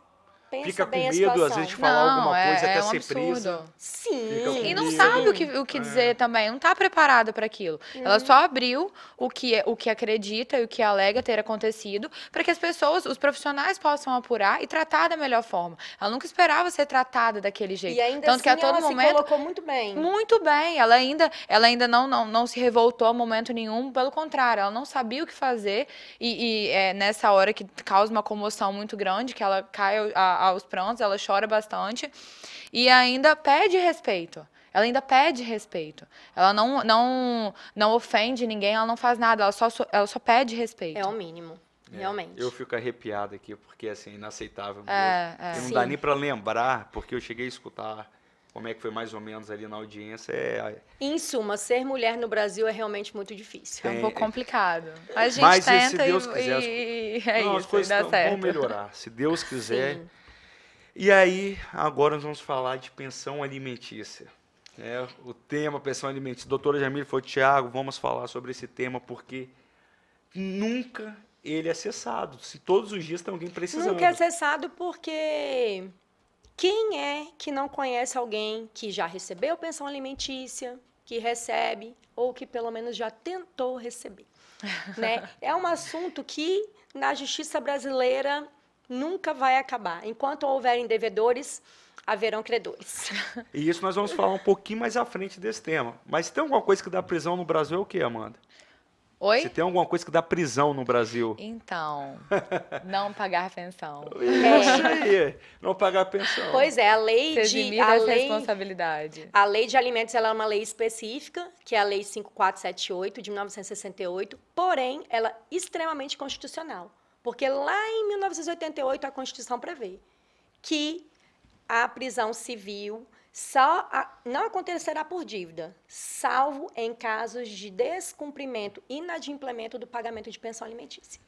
Pensa fica bem com medo, às vezes, de falar alguma coisa até ser presa. Sim. E não sabe o que dizer também, não está preparada para aquilo. Ela só abriu o que acredita e o que alega ter acontecido para que as pessoas, os profissionais, possam apurar e tratar da melhor forma. Ela nunca esperava ser tratada daquele jeito. E ainda tanto assim, que a todo ela momento, se colocou muito bem. Muito bem. Ela ainda não se revoltou a momento nenhum, pelo contrário, ela não sabia o que fazer e é nessa hora que causa uma comoção muito grande, que ela cai aos prantos, ela chora bastante e ainda pede respeito. Ela ainda pede respeito. Ela não ofende ninguém, ela não faz nada, ela só pede respeito. É o mínimo, realmente. Eu fico arrepiado aqui, porque assim, é inaceitável mesmo. E não dá nem para lembrar, porque eu cheguei a escutar como é que foi mais ou menos ali na audiência. Em suma, ser mulher no Brasil é realmente muito difícil. É um pouco complicado. A gente tenta se Deus quiser, as coisas dá certo. Vão melhorar, se Deus quiser. Sim. E aí, agora nós vamos falar de pensão alimentícia. O tema pensão alimentícia. Doutora Jamile falou, Tiago, vamos falar sobre esse tema, porque nunca ele é cessado. Se todos os dias tem alguém precisando. Nunca é cessado porque quem é que não conhece alguém que já recebeu pensão alimentícia, que recebe, ou que pelo menos já tentou receber? Né? É um assunto que na justiça brasileira nunca vai acabar. Enquanto houverem devedores, haverão credores. E isso nós vamos falar um pouquinho mais à frente desse tema. Mas se tem alguma coisa que dá prisão no Brasil, é o que, Amanda? Oi? Se tem alguma coisa que dá prisão no Brasil. Então, não pagar pensão. Isso aí, não pagar pensão. Pois é, a lei responsabilidade. A lei de alimentos ela é uma lei específica, que é a Lei 5478, de 1968, porém, ela é extremamente constitucional. Porque lá em 1988 a Constituição prevê que a prisão civil não acontecerá por dívida, salvo em casos de descumprimento e inadimplemento do pagamento de pensão alimentícia.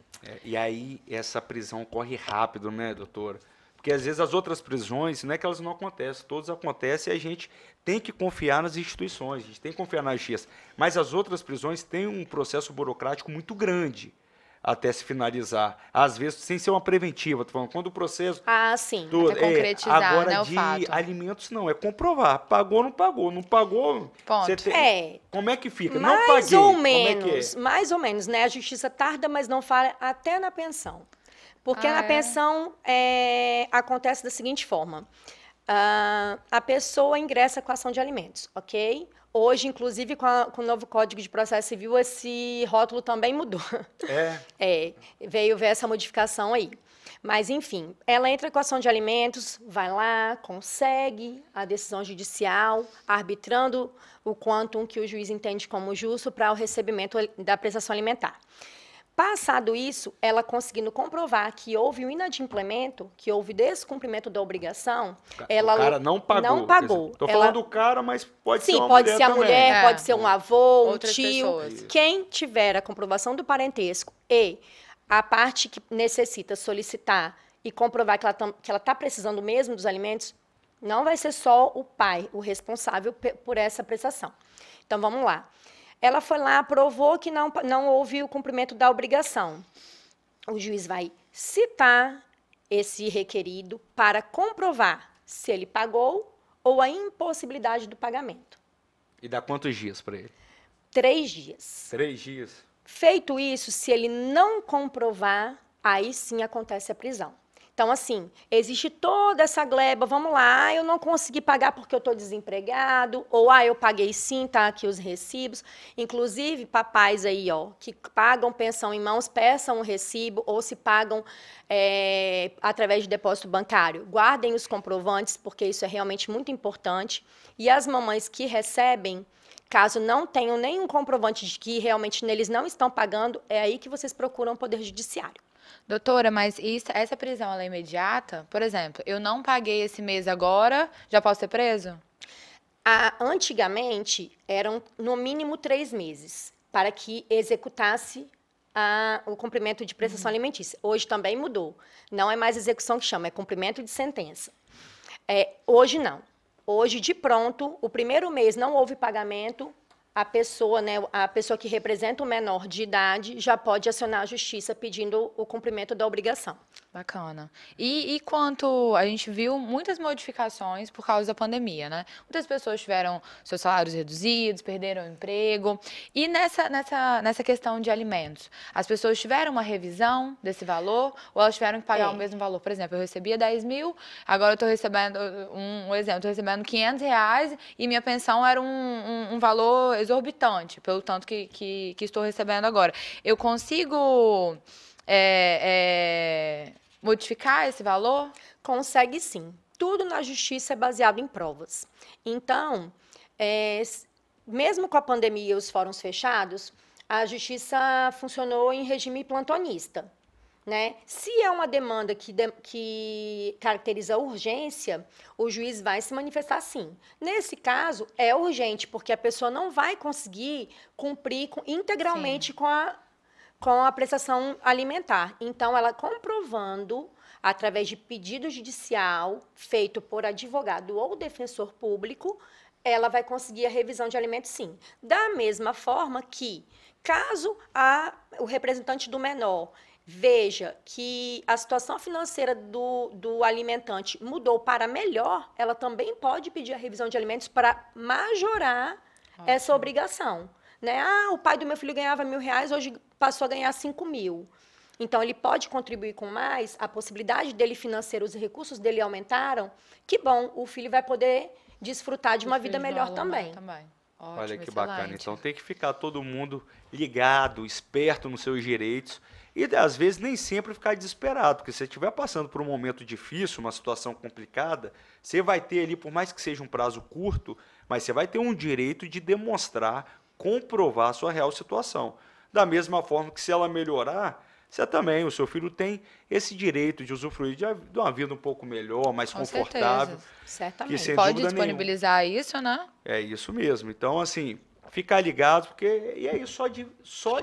E aí essa prisão corre rápido, né, doutora? Porque às vezes as outras prisões, não é que elas não acontecem, todas acontecem e a gente tem que confiar nas instituições, a gente tem que confiar na justiça. Mas as outras prisões têm um processo burocrático muito grande até se finalizar. Às vezes, sem ser uma preventiva, tô falando, quando o processo... Sim. Até concretizar, agora, né, o de fato. alimentos, não. É comprovar. Pagou, não pagou. Não pagou... Ponto. Como é que fica? Mais não paguei. ou Como menos, é que é? mais ou menos, né? A justiça tarda, mas não falha até na pensão. Porque na pensão acontece da seguinte forma. A pessoa ingressa com a ação de alimentos, ok? Hoje, inclusive, com o novo Código de Processo Civil, esse rótulo também mudou. Veio ver essa modificação aí. Mas, enfim, ela entra com a ação de alimentos, vai lá, consegue a decisão judicial, arbitrando o quantum que o juiz entende como justo para o recebimento da prestação alimentar. Passado isso, ela conseguindo comprovar que houve um inadimplemento, que houve descumprimento da obrigação, O cara não pagou. Estou falando do cara, mas pode ser uma mulher pode ser a mulher, também. pode ser um avô, um Outras tio. pessoas. Quem tiver a comprovação do parentesco e a parte que necessita solicitar e comprovar que ela está precisando mesmo dos alimentos, não vai ser só o pai o responsável por essa prestação. Então, vamos lá. Ela foi lá, provou que não houve o cumprimento da obrigação. O juiz vai citar esse requerido para comprovar se ele pagou ou a impossibilidade do pagamento. E dá quantos dias para ele? 3 dias. 3 dias. Feito isso, se ele não comprovar, aí sim acontece a prisão. Então, assim, existe toda essa gleba, vamos lá, eu não consegui pagar porque eu estou desempregado, ou eu paguei sim, tá aqui os recibos. Inclusive, papais aí, que pagam pensão em mãos, peçam um recibo, ou se pagam através de depósito bancário. Guardem os comprovantes, porque isso é realmente muito importante. E as mamães que recebem, caso não tenham nenhum comprovante de que realmente neles não estão pagando, é aí que vocês procuram o Poder Judiciário. Doutora, mas essa prisão ela é imediata? Por exemplo, eu não paguei esse mês agora, já posso ser preso? Antigamente, eram no mínimo 3 meses para que executasse o cumprimento de prestação alimentícia. Hoje também mudou. Não é mais execução que chama, é cumprimento de sentença. Hoje não. Hoje, de pronto, o primeiro mês não houve pagamento, a pessoa que representa o menor de idade já pode acionar a justiça pedindo o cumprimento da obrigação. Bacana. E quanto a gente viu muitas modificações por causa da pandemia, né? Muitas pessoas tiveram seus salários reduzidos, perderam o emprego. E nessa questão de alimentos, as pessoas tiveram uma revisão desse valor ou elas tiveram que pagar o mesmo valor? Por exemplo, eu recebia 10 mil, agora eu estou recebendo, um exemplo, estou recebendo R$500 e minha pensão era um valor exorbitante, pelo tanto que estou recebendo agora. Eu consigo modificar esse valor? Consegue sim. Tudo na justiça é baseado em provas. Então, mesmo com a pandemia e os fóruns fechados, a justiça funcionou em regime plantonista. Né? Se é uma demanda que caracteriza urgência, o juiz vai se manifestar sim. Nesse caso, é urgente, porque a pessoa não vai conseguir cumprir integralmente com a prestação alimentar. Então, ela comprovando, através de pedido judicial feito por advogado ou defensor público, ela vai conseguir a revisão de alimentos sim. Da mesma forma que, caso o representante do menor veja que a situação financeira do alimentante mudou para melhor, ela também pode pedir a revisão de alimentos para majorar essa obrigação. Né? O pai do meu filho ganhava R$1.000, hoje passou a ganhar 5.000. Então, ele pode contribuir com mais, a possibilidade dele financeira, os recursos dele aumentaram, que bom, o filho vai poder desfrutar de uma vida melhor também. Ótimo, olha que excelente. bacana. Então, tem que ficar todo mundo ligado, esperto nos seus direitos e, às vezes, nem sempre ficar desesperado, porque se você estiver passando por um momento difícil, uma situação complicada, você vai ter ali, por mais que seja um prazo curto, mas você vai ter um direito de demonstrar, comprovar a sua real situação. Da mesma forma que se ela melhorar, você também, o seu filho tem esse direito de usufruir de uma vida um pouco melhor, mais confortável. Certamente. Que, pode disponibilizar isso, né? É isso mesmo. Então, assim, ficar ligado, porque e é isso, só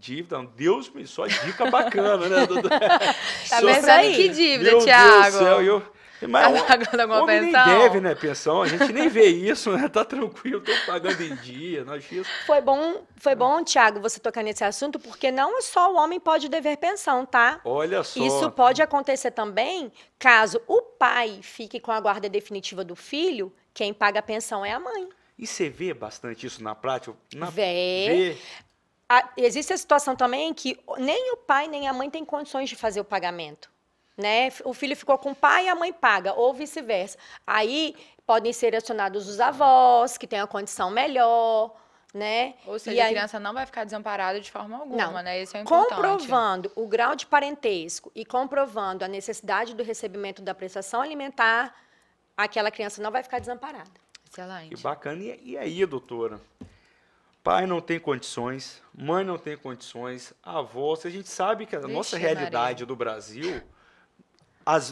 dívida, Deus me só dica bacana, né? Tá pensando em que dívida, Meu Thiago? Deus do céu, mas Tá pagando alguma homem pensão? nem deve, né, pensão, a gente nem vê isso, né? Tá tranquilo, tô pagando em dia, nós isso. Foi bom, Thiago, você tocar nesse assunto, porque não só o homem pode dever pensão, tá? Olha só. Isso pode acontecer também caso o pai fique com a guarda definitiva do filho, quem paga a pensão é a mãe. E você vê bastante isso na prática? Vê. Existe a situação também que nem o pai nem a mãe têm condições de fazer o pagamento. Né? O filho ficou com o pai e a mãe paga, ou vice-versa. Aí podem ser acionados os avós, que têm a condição melhor, né? Ou seja, a criança não vai ficar desamparada de forma alguma, né? Isso é importante. Comprovando o grau de parentesco e comprovando a necessidade do recebimento da prestação alimentar, aquela criança não vai ficar desamparada. Excelente. Que bacana. E aí, doutora? Pai não tem condições, mãe não tem condições, avó, a gente sabe que a nossa realidade do Brasil...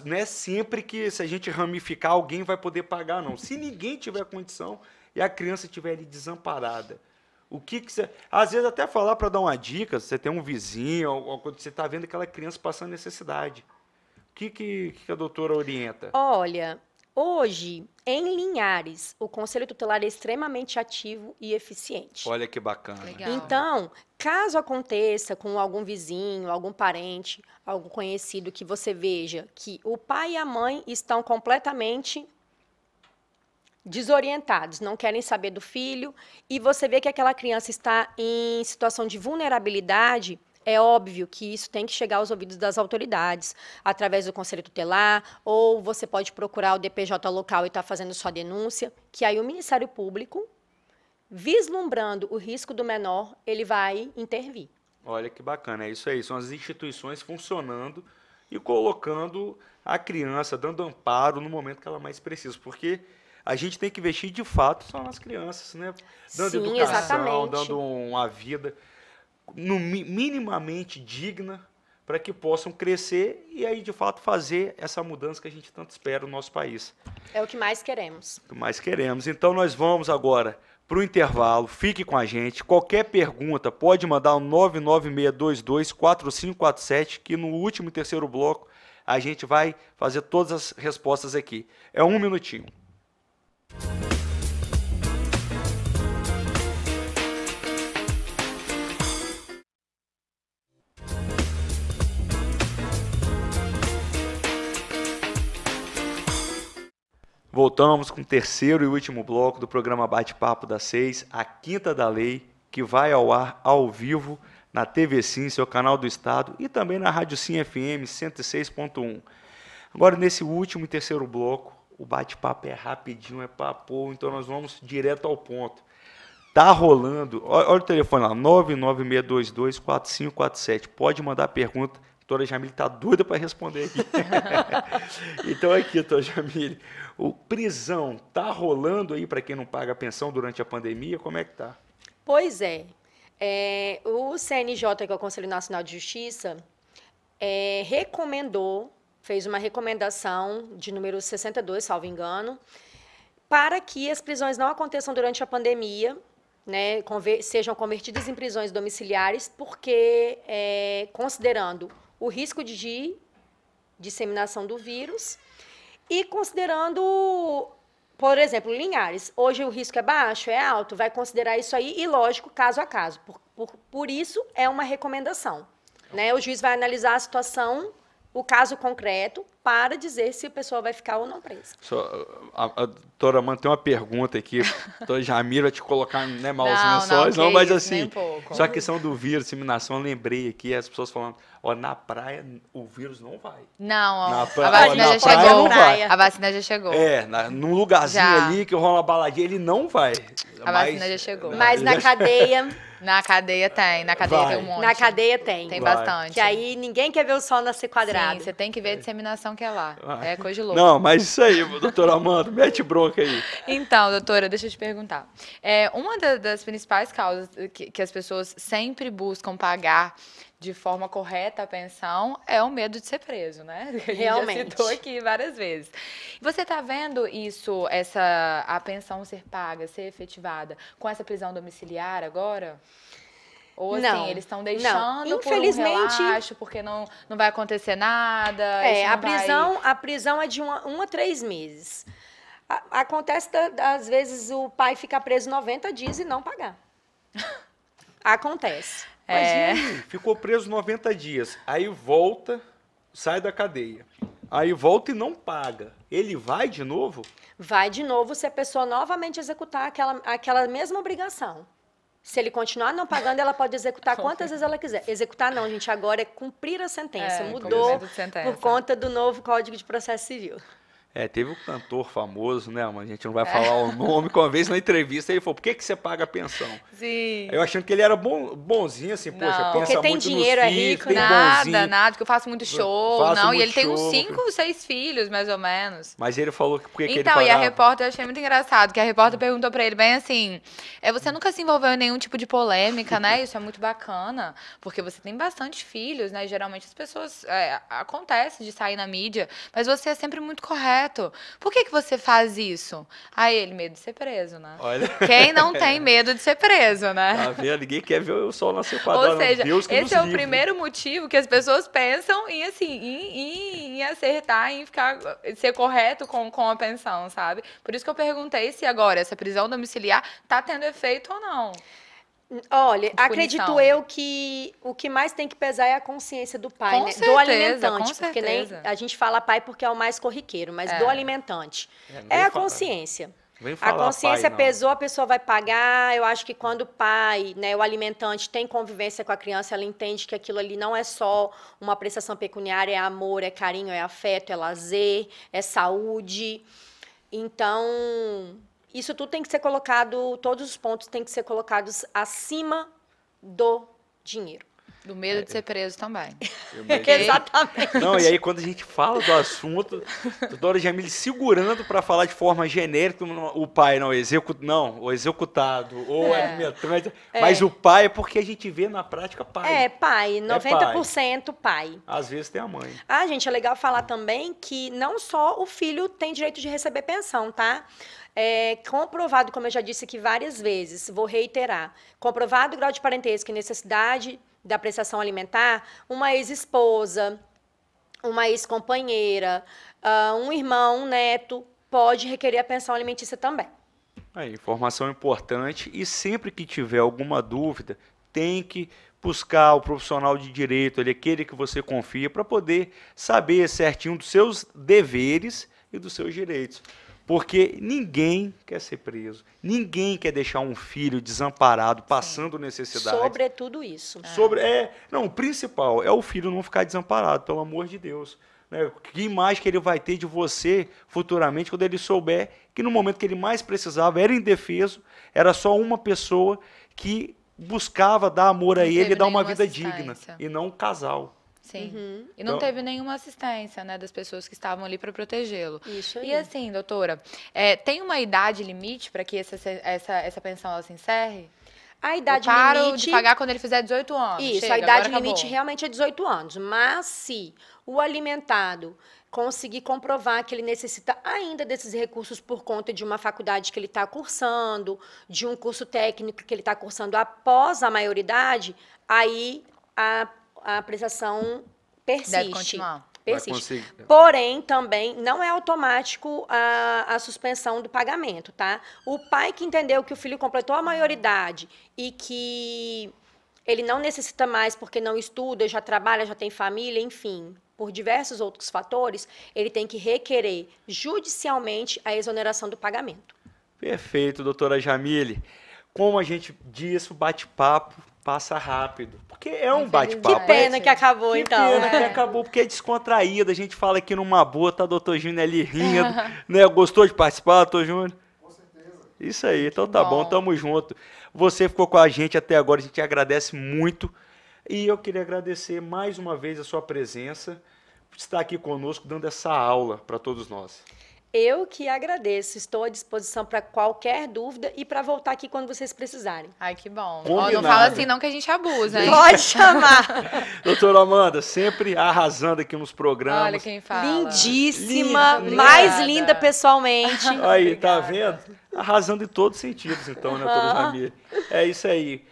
não é sempre que, se a gente ramificar, alguém vai poder pagar, não. Se ninguém tiver condição e a criança estiver ali desamparada, o que você... Às vezes até falar para dar uma dica, você tem um vizinho, ou quando você está vendo aquela criança passando necessidade. O que a doutora orienta? Olha, hoje, em Linhares, o Conselho Tutelar é extremamente ativo e eficiente. Olha que bacana. Legal. Então, caso aconteça com algum vizinho, algum parente, algum conhecido, que você veja que o pai e a mãe estão completamente desorientados, não querem saber do filho, e você vê que aquela criança está em situação de vulnerabilidade, é óbvio que isso tem que chegar aos ouvidos das autoridades, através do Conselho Tutelar, ou você pode procurar o DPJ local e estar fazendo sua denúncia, que aí o Ministério Público, vislumbrando o risco do menor, ele vai intervir. Olha que bacana, é isso aí, são as instituições funcionando e colocando a criança, dando amparo no momento que ela mais precisa, porque a gente tem que investir de fato só nas crianças, né? Dando Sim, educação, exatamente. dando uma vida minimamente digna para que possam crescer e aí, de fato, fazer essa mudança que a gente tanto espera no nosso país. É o que mais queremos. O que mais queremos. Então, nós vamos agora para o intervalo. Fique com a gente. Qualquer pergunta, pode mandar no 996224547, que no último e terceiro bloco a gente vai fazer todas as respostas aqui. É 1 minutinho. Voltamos com o terceiro e último bloco do programa Bate-Papo das 6, a Quinta da Lei, que vai ao ar ao vivo na TV Sim, seu canal do Estado, e também na Rádio Sim FM 106.1. Agora, nesse último e terceiro bloco, o bate-papo é rapidinho, é papo, então nós vamos direto ao ponto. Tá rolando, olha o telefone lá, 996224547, pode mandar pergunta. A doutora Jamile está doida para responder aqui. Então aqui, doutora Jamile, o prisão está rolando aí para quem não paga a pensão durante a pandemia? Como é que está? Pois é. O CNJ, que é o Conselho Nacional de Justiça, fez uma recomendação de número 62, salvo engano, para que as prisões não aconteçam durante a pandemia, né, sejam convertidas em prisões domiciliares, porque, considerando o risco de disseminação do vírus e considerando, por exemplo, Linhares, hoje o risco é baixo, é alto, vai considerar isso aí e, lógico, caso a caso. Por isso, é uma recomendação. Né? O juiz vai analisar a situação, o caso concreto, para dizer se a pessoa vai ficar ou não presa. A doutora Amanda tem uma pergunta aqui, a doutora Jamile vai te colocar maus lençóis, não, mas isso, assim, nem um pouco. só a questão do vírus, disseminação, eu lembrei aqui, as pessoas falando, na praia o vírus não vai. Não, a vacina já chegou. A vacina já chegou. Num lugarzinho já. Ali que rola uma baladinha, ele não vai. A vacina já chegou. Mas na cadeia... Na cadeia tem, tem um monte. Na cadeia tem. Tem bastante. Que aí ninguém quer ver o sol nascer quadrado. Sim, você tem que ver a disseminação que é lá. É coisa de louco. Não, mas isso aí, doutora Amanda, mete bronca aí. Então, doutora, deixa eu te perguntar. Uma das principais causas que as pessoas sempre buscam pagar de forma correta a pensão é o medo de ser preso, né? A gente já citou aqui várias vezes. Você está vendo isso, a pensão ser paga, ser efetivada, com essa prisão domiciliar agora? Ou assim, Não, eles estão deixando não. por um Infelizmente, relaxo, porque não vai acontecer nada. A prisão é de 1 a 3 meses. Acontece, às vezes, o pai ficar preso 90 dias e não pagar. Acontece. Mas e aí? Ficou preso 90 dias. Aí volta, sai da cadeia. Aí volta e não paga. Ele vai de novo? Vai de novo se a pessoa novamente executar aquela mesma obrigação. Se ele continuar não pagando, ela pode executar quantas vezes ela quiser. Executar não, gente, agora é cumprir a sentença. Mudou por conta do novo Código de Processo Civil. Teve um cantor famoso, né, mas a gente não vai falar o nome, que uma vez na entrevista ele falou, por que você paga a pensão? Sim. Eu achando que ele era bonzinho, assim, Não, poxa, pensa porque tem muito dinheiro, nos é filhos, rico, tem bonzinho. Nada, porque eu faço muito show, e ele tem uns 5, 6 filhos, mais ou menos. Mas ele falou que por que ele Então, pagava? e a repórter, eu achei muito engraçado, que a repórter perguntou pra ele bem assim, você nunca se envolveu em nenhum tipo de polêmica, né? Isso é muito bacana, porque você tem bastante filhos, né? Geralmente as pessoas, acontece de sair na mídia, mas você é sempre muito correto. Por que você faz isso? Aí ele, medo de ser preso, né? Olha. Quem não tem medo de ser preso, né? Tá vendo? Ninguém quer ver o sol nascer quadrado. Ou seja, Deus que esse é o livre. primeiro motivo que as pessoas pensam em, assim, em acertar, em ser correto com a pensão, sabe? Por isso que eu perguntei se agora essa prisão domiciliar tá tendo efeito ou não. Olha, acredito eu que o que mais tem que pesar é a consciência do pai, Com né? certeza, Do alimentante, com porque nem certeza. a gente fala pai porque é o mais corriqueiro, mas do alimentante. É a consciência. A consciência pesou, a pessoa vai pagar. Eu acho que quando o pai, né, o alimentante, tem convivência com a criança, ela entende que aquilo ali não é só uma prestação pecuniária, é amor, é carinho, é afeto, é lazer, é saúde. Então, isso tudo tem que ser colocado, todos os pontos têm que ser colocados acima do dinheiro. Do medo de ser preso também. Exatamente. Não, e aí quando a gente fala do assunto, a doutora Jamile segurando para falar de forma genérica, o pai não, o executado, ou o alimentante, mas o pai é porque a gente vê na prática pai. Pai, 90% pai. Às vezes tem a mãe. Gente, é legal falar também que não só o filho tem direito de receber pensão, tá? Comprovado, como eu já disse aqui várias vezes, vou reiterar, comprovado o grau de parentesco e necessidade da prestação alimentar, uma ex-esposa, uma ex-companheira, um irmão, um neto, pode requerer a pensão alimentícia também. Informação importante, e sempre que tiver alguma dúvida, tem que buscar o profissional de direito, aquele que você confia, para poder saber certinho dos seus deveres e dos seus direitos. Porque ninguém quer ser preso, ninguém quer deixar um filho desamparado, passando necessidade. Sobretudo isso. Não, o principal é o filho não ficar desamparado, pelo amor de Deus. Né? Que imagem que ele vai ter de você futuramente, quando ele souber que no momento que ele mais precisava, era indefeso, era só uma pessoa que buscava dar amor a ele e dar uma vida digna, e não um casal. Sim. E não teve nenhuma assistência, né, das pessoas que estavam ali para protegê-lo. Isso aí. E assim, doutora, tem uma idade limite para que essa pensão ela se encerre? A idade limite de pagar quando ele fizer 18 anos. Isso, chega, a idade agora limite acabou. realmente é 18 anos. Mas se o alimentado conseguir comprovar que ele necessita ainda desses recursos por conta de uma faculdade que ele está cursando, de um curso técnico que ele está cursando após a maioridade, aí a prestação persiste. Deve continuar. Persiste. Porém, também não é automático a suspensão do pagamento, tá? O pai que entendeu que o filho completou a maioridade e que ele não necessita mais porque não estuda, já trabalha, já tem família, enfim, por diversos outros fatores, ele tem que requerer judicialmente a exoneração do pagamento. Perfeito, doutora Jamile. Como a gente disse, o bate-papo passa rápido, porque é um bate-papo. Que pena que acabou, então. Que pena que acabou, porque é descontraído, a gente fala aqui numa boa, tá doutor Júnior ali rindo, né? Gostou de participar, doutor Júnior? Com certeza. Isso aí, então tá bom, tamo junto. Você ficou com a gente até agora, a gente agradece muito, e eu queria agradecer mais uma vez a sua presença, por estar aqui conosco, dando essa aula para todos nós. Eu que agradeço, estou à disposição para qualquer dúvida e para voltar aqui quando vocês precisarem. Ai, que bom. Combinado. Não fala assim não que a gente abusa, hein? Pode chamar. Doutora Amanda, sempre arrasando aqui nos programas. Olha quem fala. Lindíssima, Linda. mais linda pessoalmente. Aí, tá vendo? Arrasando em todos os sentidos, então, né, doutora Jamile? É isso aí.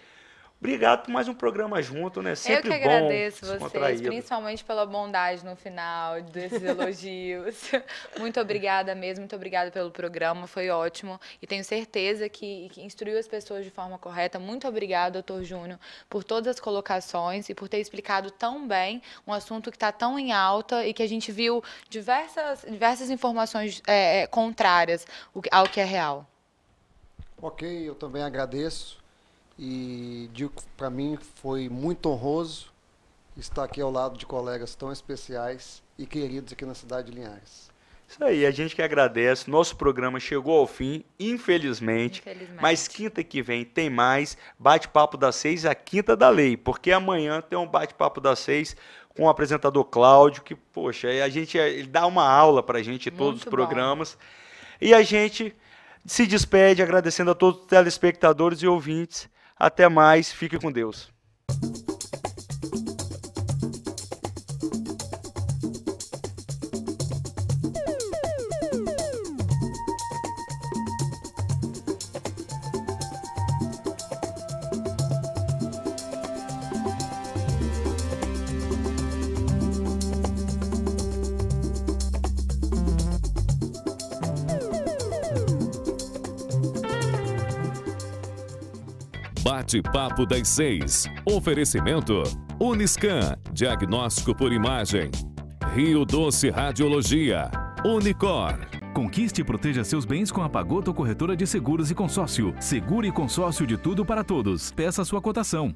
Obrigado por mais um programa junto, né? Sempre eu que bom, agradeço vocês, descontraído. principalmente pela bondade no final desses elogios. Muito obrigada mesmo, muito obrigada pelo programa, foi ótimo. E tenho certeza que instruiu as pessoas de forma correta. Muito obrigada, doutor Júnior, por todas as colocações e por ter explicado tão bem um assunto que está tão em alta e que a gente viu diversas informações contrárias ao que é real. Ok, eu também agradeço. E digo que para mim foi muito honroso estar aqui ao lado de colegas tão especiais e queridos aqui na cidade de Linhares. Isso aí, a gente que agradece. Nosso programa chegou ao fim, infelizmente. Mas quinta que vem tem mais Bate-Papo das 6, a quinta da lei. Porque amanhã tem um Bate-Papo das 6 com o apresentador Cláudio, que, poxa, ele dá uma aula pra gente em todos os programas. E a gente se despede agradecendo a todos os telespectadores e ouvintes. Até mais, fique com Deus. Bate-Papo das 6. Oferecimento Uniscan, diagnóstico por imagem. Rio Doce Radiologia. Unicor. Conquiste e proteja seus bens com a Pagoto Corretora de Seguros e Consórcio. Seguro e consórcio de tudo para todos. Peça sua cotação.